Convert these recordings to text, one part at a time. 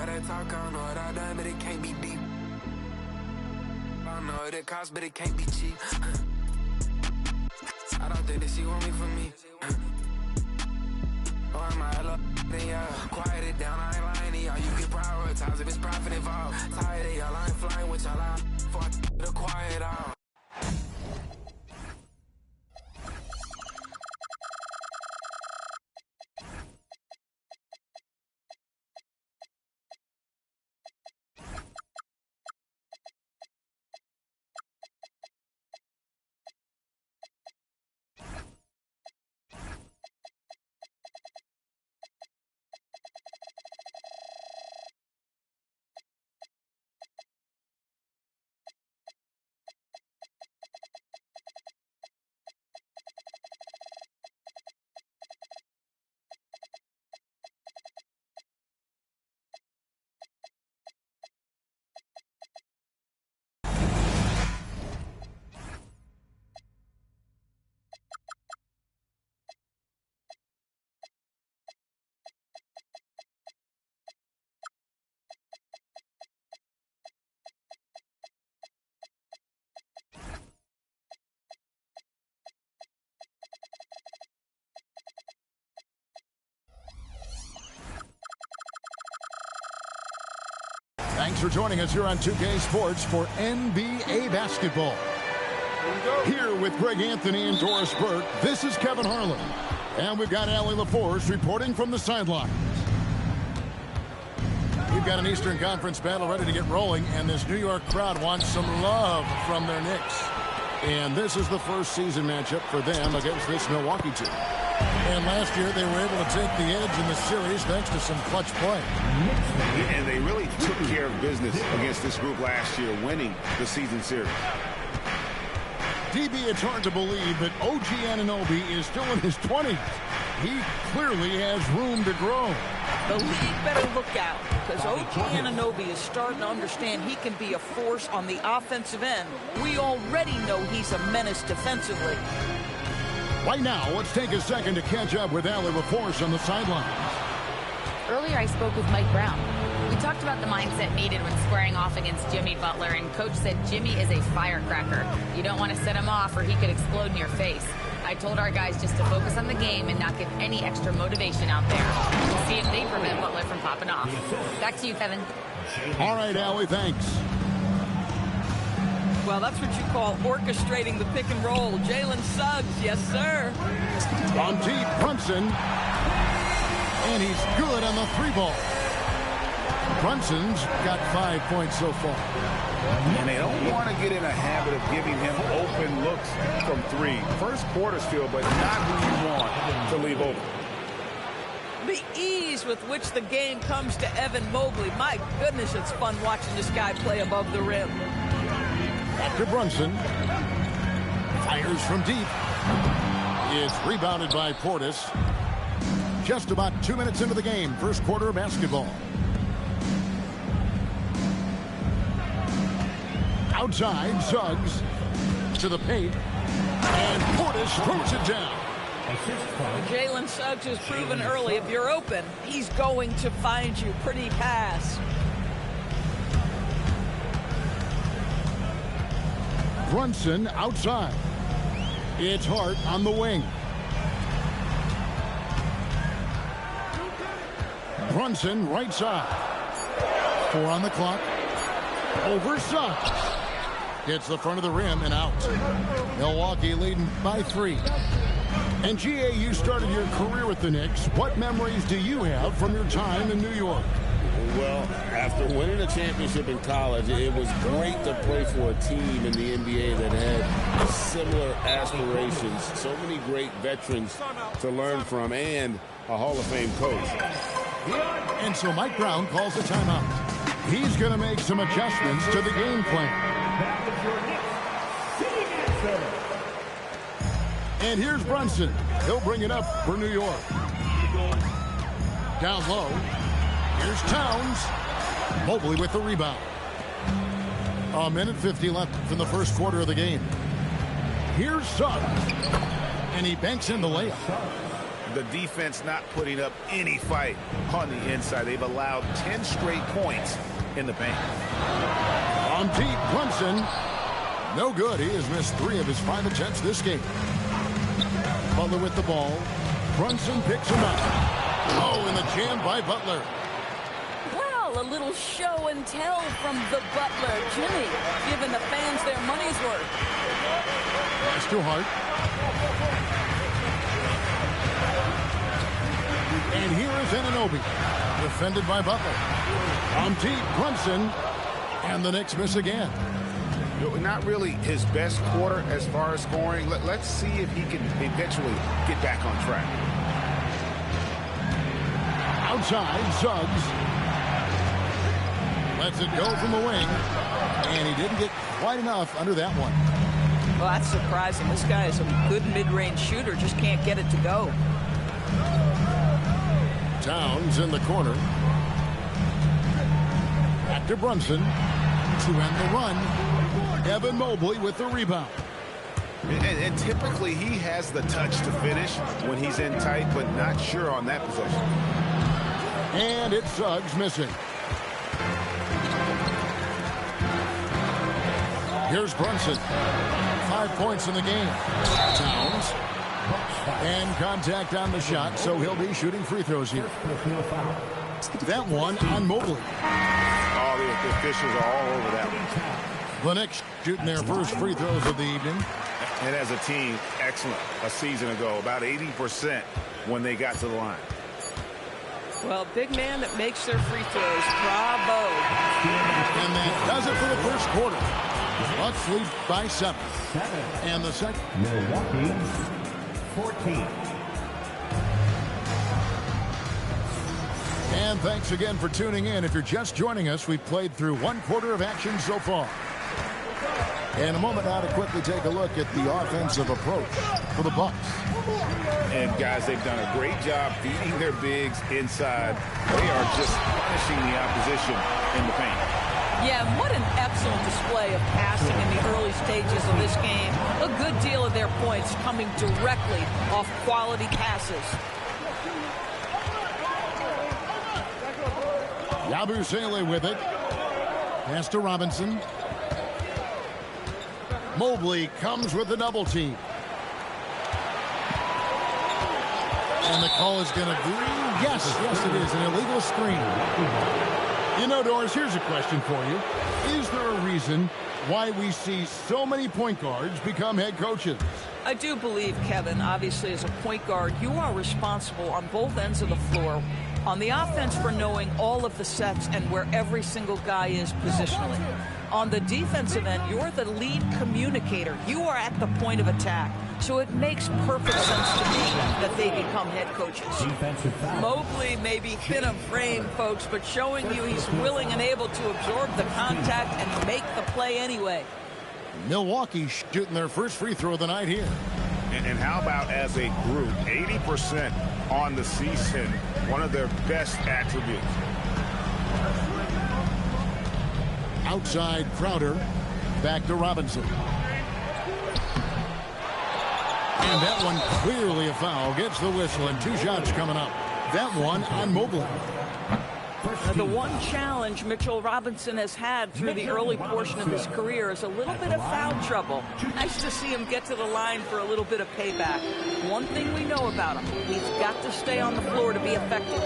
got that talk, I don't know what I done, but it can't be deep. I don't know what it costs, but it can't be cheap. I don't think that she want me for me. Oh, am I love? Then yeah, quiet it down, I ain't lying to y'all. You can prioritize if it's profit involved. Tired of y'all, I ain't flying with y'all. I fought to quiet out. Thanks for joining us here on 2K Sports for NBA basketball. Here with Greg Anthony and Doris Burke, this is Kevin Harlan. And we've got Allie LaForce reporting from the sidelines. We've got an Eastern Conference battle ready to get rolling, and this New York crowd wants some love from their Knicks. And this is the first season matchup for them against this Milwaukee team. And last year they were able to take the edge in the series thanks to some clutch play. And they really took care of business against this group last year, winning the season series. DB, it's hard to believe that OG Anunoby is still in his 20s. He clearly has room to grow. The league better look out, because OG Anunoby is starting to understand he can be a force on the offensive end. We already know he's a menace defensively. Right now, let's take a second to catch up with Allie LaForce on the sidelines. Earlier, I spoke with Mike Brown. We talked about the mindset needed when squaring off against Jimmy Butler, and Coach said Jimmy is a firecracker. You don't want to set him off or he could explode in your face. I told our guys just to focus on the game and not give any extra motivation out there. We'll see if they prevent Butler from popping off. Back to you, Kevin. All right, Allie, thanks. Well, that's what you call orchestrating the pick and roll. Jalen Suggs, yes, sir. On deep, Brunson. And he's good on the three ball. Brunson's got 5 points so far. And they don't want to get in a habit of giving him open looks from three. First quarter still, but not who you want to leave open. The ease with which the game comes to Evan Mobley. My goodness, it's fun watching this guy play above the rim. After Brunson. Fires from deep. It's rebounded by Portis. Just about 2 minutes into the game. First quarter of basketball. Outside, Suggs to the paint. And Portis throws it down. Jalen Suggs has proven early, if you're open, he's going to find you. Pretty pass. Brunson outside. It's Hart on the wing. Brunson right side. 4 on the clock. Over Suggs. Hits the front of the rim and out. Milwaukee leading by 3. And GA, you started your career with the Knicks. What memories do you have from your time in New York? Well, after winning a championship in college, it was great to play for a team in the NBA that had similar aspirations. So many great veterans to learn from and a Hall of Fame coach. And so Mike Brown calls a timeout. He's going to make some adjustments to the game plan. And here's Brunson. He'll bring it up for New York. Down low. Here's Towns. Mobley with the rebound. 1:50 left from the first quarter of the game. Here's Suggs. And he banks in the layup. The defense not putting up any fight on the inside. They've allowed 10 straight points in the paint. On deep, Brunson. No good. He has missed 3 of his 5 attempts this game. Butler with the ball. Brunson picks him up. Oh, and the jam by Butler. Well, a little show and tell from the Butler. Jimmy giving the fans their money's worth. Pass to Hart. And here is Anunoby. Defended by Butler. On deep, Brunson. And the Knicks miss again. Not really his best quarter as far as scoring. Let's see if he can eventually get back on track. Outside, Suggs. Lets it go from the wing. And he didn't get quite enough under that one. Well, that's surprising. This guy is a good mid-range shooter. Just can't get it to go. Towns in the corner. Back to Brunson. To end the run. Evan Mobley with the rebound. And typically he has the touch to finish when he's in tight, but not sure on that possession. And it's Suggs missing. Here's Brunson. 5 points in the game. Towns. And contact on the shot, so he'll be shooting free throws here. That one on Mobley. Oh, the officials are all over that one. The Knicks shooting their first free throws of the evening. And as a team, excellent. A season ago, about 80% when they got to the line. Well, big man that makes their free throws. Bravo. And that does it for the first quarter. Bucks lead by 7. And the second. Milwaukee, 14. And thanks again for tuning in. If you're just joining us, we've played through 1 quarter of action so far. In a moment now to quickly take a look at the offensive approach for the Bucks. And guys, they've done a great job feeding their bigs inside. They are just punishing the opposition in the paint. Yeah, what an excellent display of passing in the early stages of this game. A good deal of their points coming directly off quality passes. Yabusele with it. Pass to Robinson. Mobley comes with the double team. And the call is going to be, yes, it is, an illegal screen. You know, Doris, here's a question for you. Is there a reason why we see so many point guards become head coaches? I do believe, Kevin, obviously as a point guard, you are responsible on both ends of the floor. On the offense for knowing all of the sets and where every single guy is positionally. On the defensive end, you're the lead communicator. You are at the point of attack. So it makes perfect sense to me that they become head coaches. Mobley may be thin of frame, folks, but showing you he's willing and able to absorb the contact and make the play anyway. Milwaukee shooting their first free throw of the night here. And how about as a group, 80% on the season, one of their best attributes. Outside Crowder, back to Robinson. And that one clearly a foul. Gets the whistle and 2 shots coming up. That one on Mobley. The one challenge Mitchell Robinson has had through the early portion of his career is a little bit of foul trouble. Nice to see him get to the line for a little bit of payback. One thing we know about him, he's got to stay on the floor to be effective.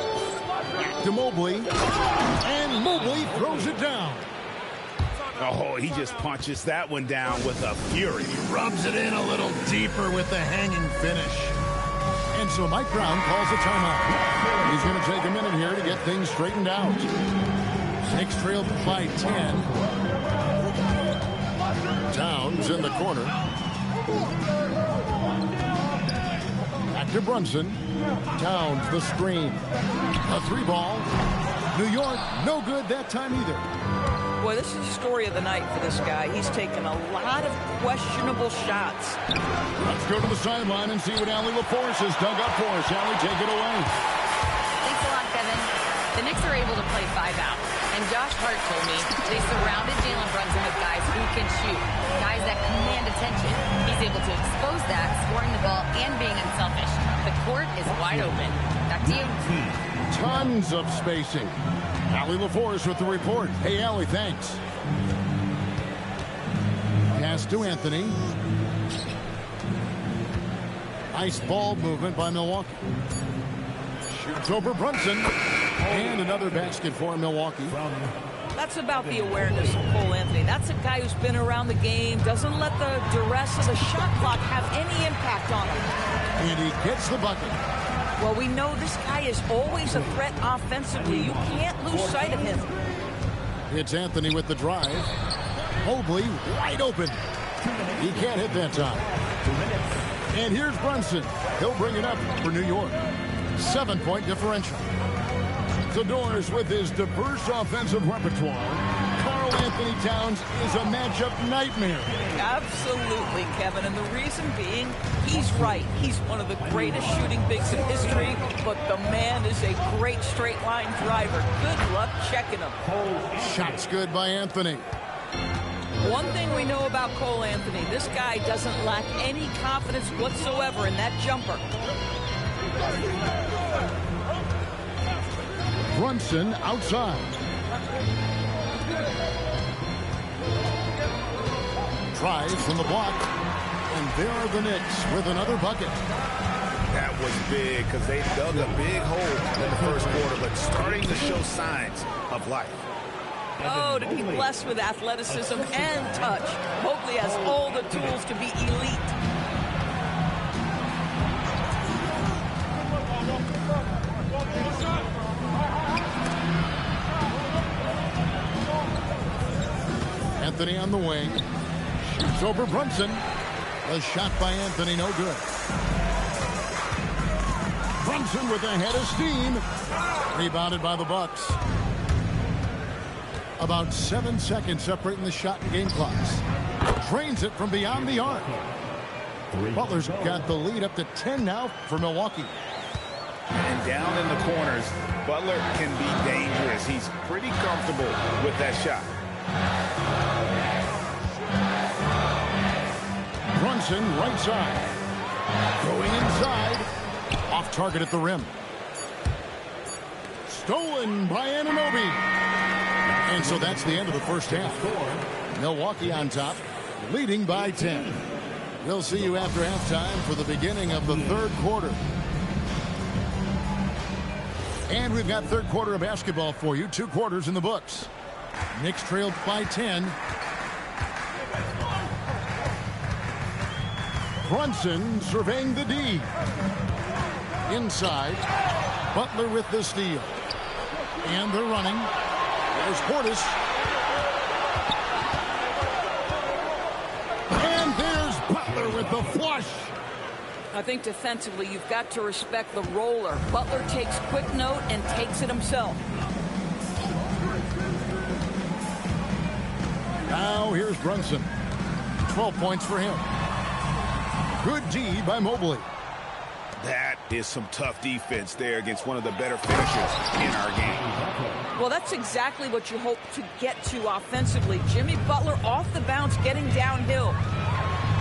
To Mobley. And Mobley throws it down. Oh, he just punches that one down with a fury. He rubs it in a little deeper with the hanging finish. And so Mike Brown calls a timeout. He's going to take a minute here to get things straightened out. Knicks trail by 10. Towns in the corner. Back to Brunson. Towns the screen. A 3-ball. New York, no good that time either. Boy, this is the story of the night for this guy. He's taken a lot of questionable shots. Let's go to the sideline and see what Allie LaForce has dug up for us. Allie, take it away. Thanks a lot, Kevin. The Knicks are able to play 5 out. And Josh Hart told me they surrounded Jalen Brunson with guys who can shoot, guys that command attention. He's able to expose that, scoring the ball and being unselfish. The court is wide open. Back to you. Tons of spacing. Allie LaForce with the report. Hey, Allie, thanks. Pass to Anthony. Nice ball movement by Milwaukee. Shoots over Brunson. And another basket for Milwaukee. That's about the awareness of Cole Anthony. That's a guy who's been around the game, doesn't let the duress of the shot clock have any impact on him. And he gets the bucket. Well, we know this guy is always a threat offensively. You can't lose sight of him. It's Anthony with the drive. Mobley wide open. He can't hit that time. And here's Brunson. He'll bring it up for New York. 7-point differential. Zador's with his diverse offensive repertoire. Karl Anthony Towns is a matchup nightmare. Absolutely, Kevin. And the reason being, he's right. He's one of the greatest shooting bigs in history, but the man is a great straight line driver. Good luck checking him. Shots good by Anthony. One thing we know about Cole Anthony, this guy doesn't lack any confidence whatsoever in that jumper. Brunson outside. Tries from the block. And there are the Knicks with another bucket. That was big because they dug a big hole in the first quarter, but starting to show signs of life. Oh, to be blessed with athleticism and touch. Mobley has all the tools to be elite. Anthony on the wing. Shoots over Brunson. A shot by Anthony, no good. Brunson with a head of steam. Rebounded by the Bucks. About 7 seconds separating the shot and game clocks. Drains it from beyond the arc. Butler's got the lead up to 10 now for Milwaukee. And down in the corners, Butler can be dangerous. He's pretty comfortable with that shot. Brunson right side. Going inside. Off target at the rim. Stolen by Anunoby. And so that's the end of the first half. Milwaukee on top, leading by 10. We'll see you after halftime for the beginning of the third quarter. And we've got third quarter of basketball for you. 2 quarters in the books. Knicks trailed by 10. Brunson surveying the D. Inside. Butler with the steal. And they're running. There's Portis. And there's Butler with the flush. I think defensively you've got to respect the roller. Butler takes quick note and takes it himself. Now here's Brunson. 12 points for him. Good D by Mobley. That is some tough defense there against one of the better finishers in our game. Well, that's exactly what you hope to get to offensively. Jimmy Butler off the bounce, getting downhill.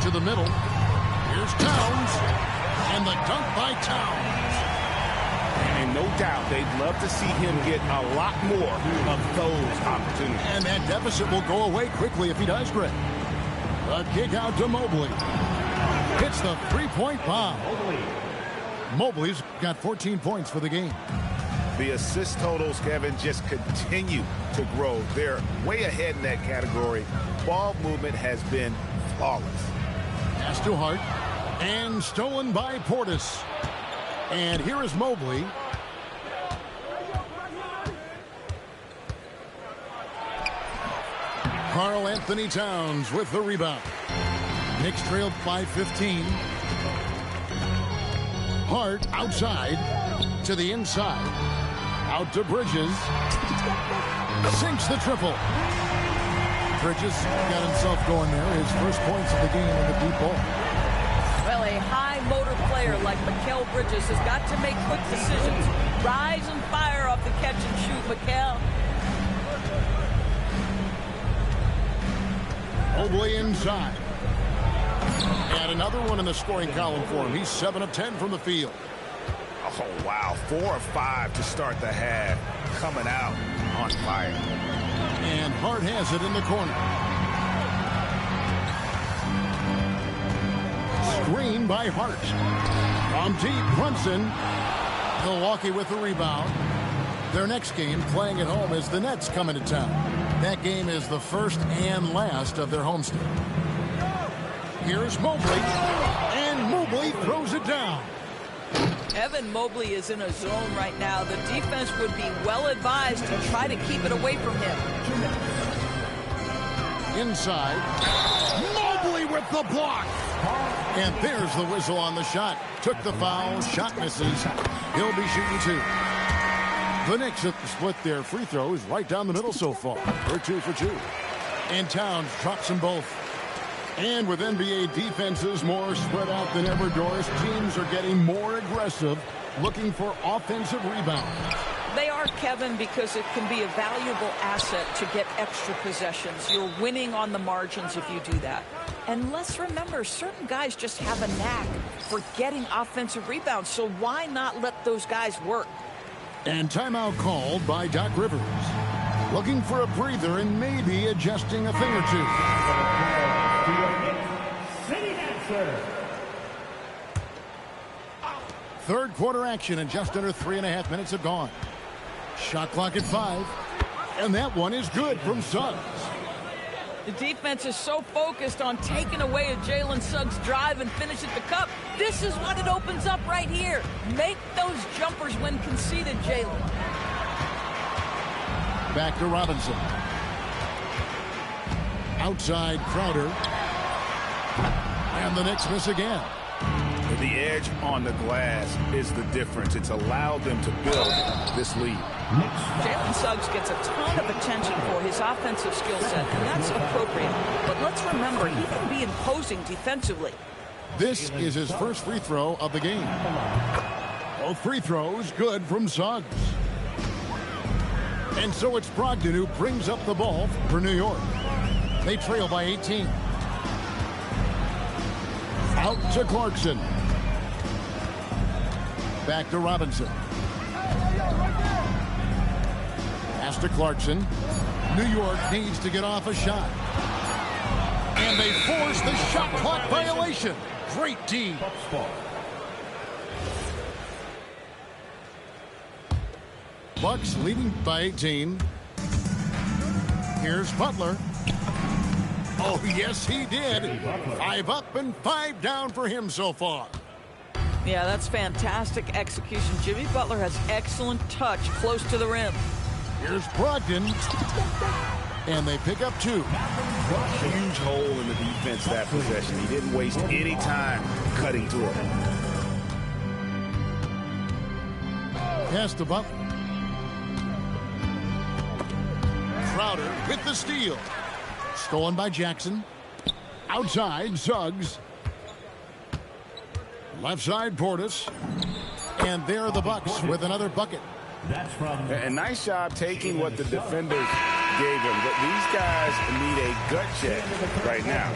To the middle. Here's Towns. And the dunk by Towns. And no doubt they'd love to see him get a lot more of those opportunities. And that deficit will go away quickly if he does, Greg. A kick out to Mobley. Hits the three-point bomb. Mobley's got 14 points for the game. The assist totals, Kevin, just continue to grow. They're way ahead in that category. Ball movement has been flawless. Pass to Hart. And stolen by Portis. And here is Mobley. Karl Anthony Towns with the rebound. Knicks trailed by 15. Hart outside to the inside. Out to Bridges. Sinks the triple. Bridges got himself going there. His first points of the game in the deep ball. Well, a high motor player like Mikal Bridges has got to make quick decisions. Rise and fire off the catch and shoot, Mikal. Mobley inside. And another one in the scoring column for him. He's 7 of 10 from the field. Oh, wow. 4 of 5 to start the half. Coming out on fire. And Hart has it in the corner. Screen by Hart. From deep, Brunson. Milwaukee with the rebound. Their next game, playing at home, is the Nets coming to town. That game is the first and last of their homestand. Here's Mobley, and Mobley throws it down. Evan Mobley is in a zone right now. The defense would be well advised to try to keep it away from him. Inside, Mobley with the block. And there's the whistle on the shot. Took the foul, shot misses. He'll be shooting 2. The Knicks have split their free throws right down the middle so far. They're 2 for 2. And Towns drops them both. And with NBA defenses more spread out than ever, Doris, teams are getting more aggressive, looking for offensive rebounds. They are, Kevin, because it can be a valuable asset to get extra possessions. You're winning on the margins if you do that. And let's remember, certain guys just have a knack for getting offensive rebounds, so why not let those guys work? And timeout called by Doc Rivers. Looking for a breather and maybe adjusting a thing or two. Third quarter action, and just under 3.5 minutes have gone. Shot clock at 5. And that one is good from Suggs. The defense is so focused on taking away a Jalen Suggs drive and finish at the cup. This is what it opens up right here. Make those jumpers when conceded, Jalen. Back to Robinson. Outside Crowder. And the Knicks miss again. The edge on the glass is the difference. It's allowed them to build this lead. Jalen Suggs gets a ton of attention for his offensive skill set, and that's appropriate. But let's remember, he can be imposing defensively. This is his first free throw of the game. Both free throws good from Suggs. And so it's Brogdon who brings up the ball for New York. They trail by 18. Out to Clarkson. Back to Robinson. Pass to Clarkson. New York needs to get off a shot. And they force the shot clock violation. Great D. Bucks leading by 18. Here's Butler. Oh, yes, he did. 5 up and 5 down for him so far. Yeah, that's fantastic execution. Jimmy Butler has excellent touch close to the rim. Here's Brogdon. And they pick up 2. Huge hole in the defense that possession. He didn't waste any time cutting through it. Pass to Butler. Crowder with the steal. Stolen by Jackson. Outside, Suggs. Left side, Portis. And there are the Bucks with another bucket. A nice job taking what the defenders gave him. But these guys need a gut check right now.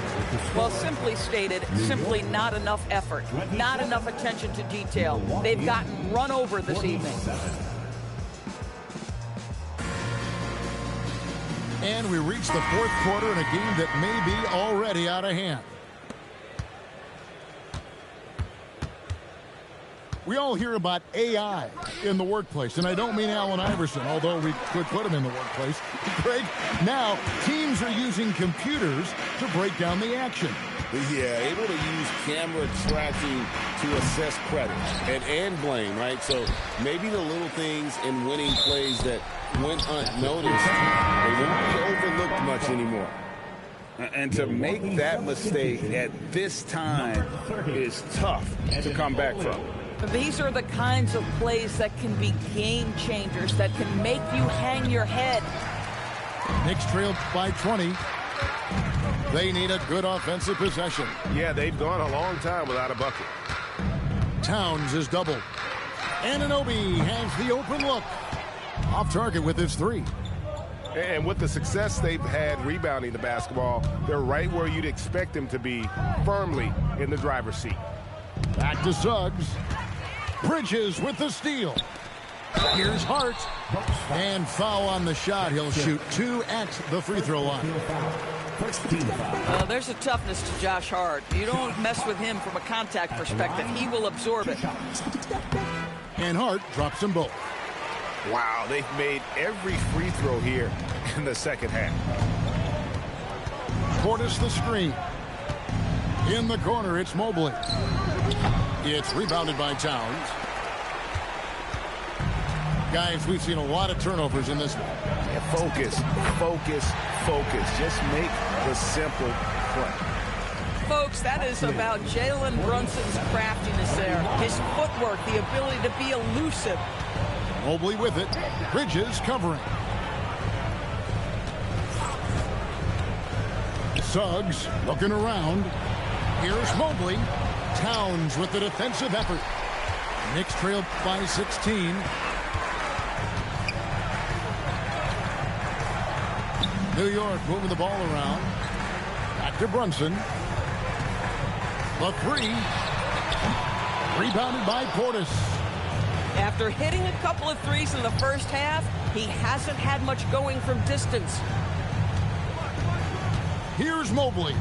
Well, simply stated, simply not enough effort. Not enough attention to detail. They've gotten run over this evening. And we reach the fourth quarter in a game that may be already out of hand. We all hear about AI in the workplace, and I don't mean Allen Iverson, although we could put him in the workplace. Greg, now teams are using computers to break down the action. Yeah, able to use camera tracking to assess credit and blame, right? So maybe the little things in winning plays that went unnoticed, they won't be overlooked much anymore. And to make that mistake at this time is tough to come back from. These are the kinds of plays that can be game changers, that can make you hang your head. Knicks trail by 20. They need a good offensive possession. Yeah, they've gone a long time without a bucket. Towns is doubled. Anunoby has the open look. Off target with his 3. And with the success they've had rebounding the basketball, they're right where you'd expect them to be, firmly in the driver's seat. Back to Suggs. Bridges with the steal. Here's Hart. And foul on the shot. He'll shoot 2 at the free throw line. There's a toughness to Josh Hart. You don't mess with him from a contact perspective. He will absorb it. And Hart drops them both. Wow, they've made every free throw here in the second half. Portis the screen. In the corner, it's Mobley. It's rebounded by Towns. Guys, we've seen a lot of turnovers in this one. Yeah, focus, focus, focus. Just make the simple play. Folks, that is about Jalen Brunson's craftiness there. His footwork, the ability to be elusive. Mobley with it. Bridges covering. Suggs looking around. Here's Mobley. Towns with the defensive effort. Knicks trail by 16. New York moving the ball around. Back to Brunson. The three. Rebounded by Portis. After hitting a couple of threes in the first half, he hasn't had much going from distance. Here's Mobley.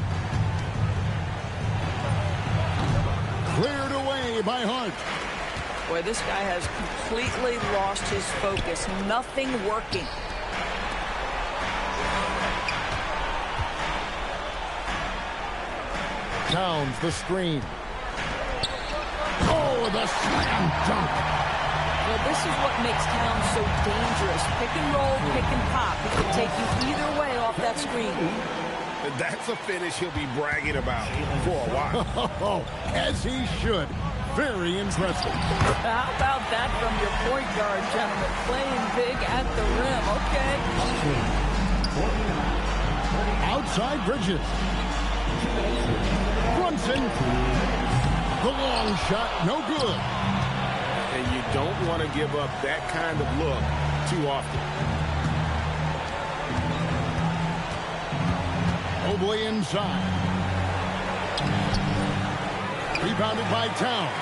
Cleared away by Hart. Boy, this guy has completely lost his focus. Nothing working. Towns the screen. Oh, the slam dunk. Well, this is what makes Towns so dangerous. Pick and roll, pick and pop. He can take you either way off that screen. That's a finish he'll be bragging about for a while. As he should. Very impressive. How about that from your point guard, gentlemen? Playing big at the rim. Okay. Outside Bridges. Brunson. The long shot, no good. And you don't want to give up that kind of look too often. Mobley inside. Rebounded by Towns.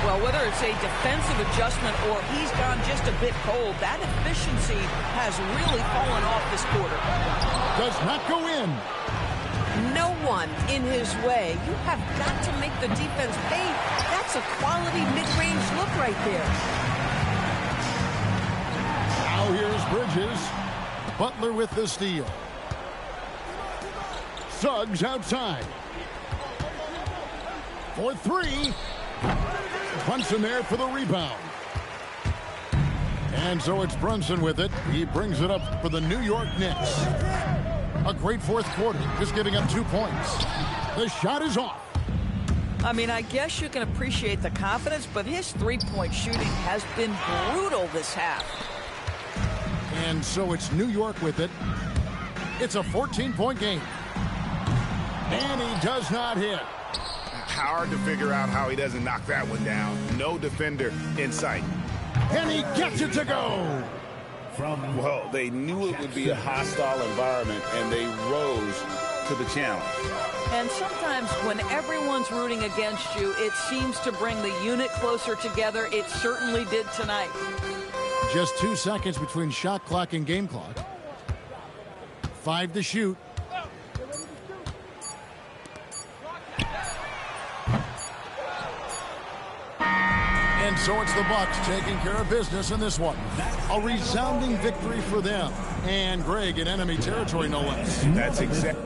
Well, whether it's a defensive adjustment or he's gone just a bit cold, that efficiency has really fallen off this quarter. Does not go in. No one in his way. You have got to make the defense pay. That's a quality mid-range look right there. Now here's Bridges. Butler with the steal. Suggs outside. For three. Brunson there for the rebound. And so it's Brunson with it. He brings it up for the New York Knicks. A great fourth quarter, just giving up 2 points. The shot is off. I mean, I guess you can appreciate the confidence, but his three-point shooting has been brutal this half. And so it's New York with it. It's a 14-point game. And he does not hit. Hard to figure out how he doesn't knock that one down. No defender in sight. And he gets it to go. Well, they knew it would be a hostile environment, and they rose to the challenge. And sometimes when everyone's rooting against you, it seems to bring the unit closer together. It certainly did tonight. Just 2 seconds between shot clock and game clock. 5 to shoot. And so it's the Bucks taking care of business in this one. A resounding victory for them. And Greg in enemy territory, no less. That's exactly.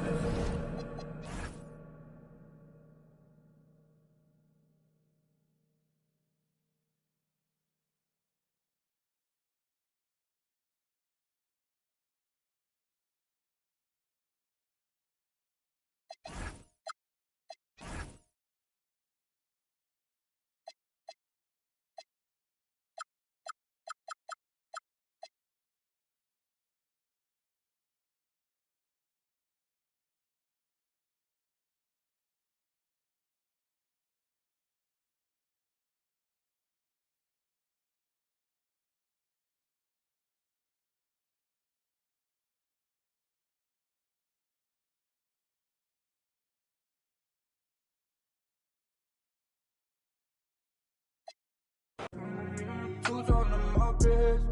jewels on my wrist,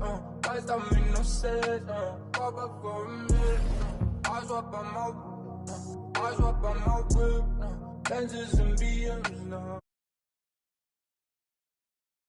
lights don't make no sense, pop up for a minute, I swap on my whip, Benzes and BMs now.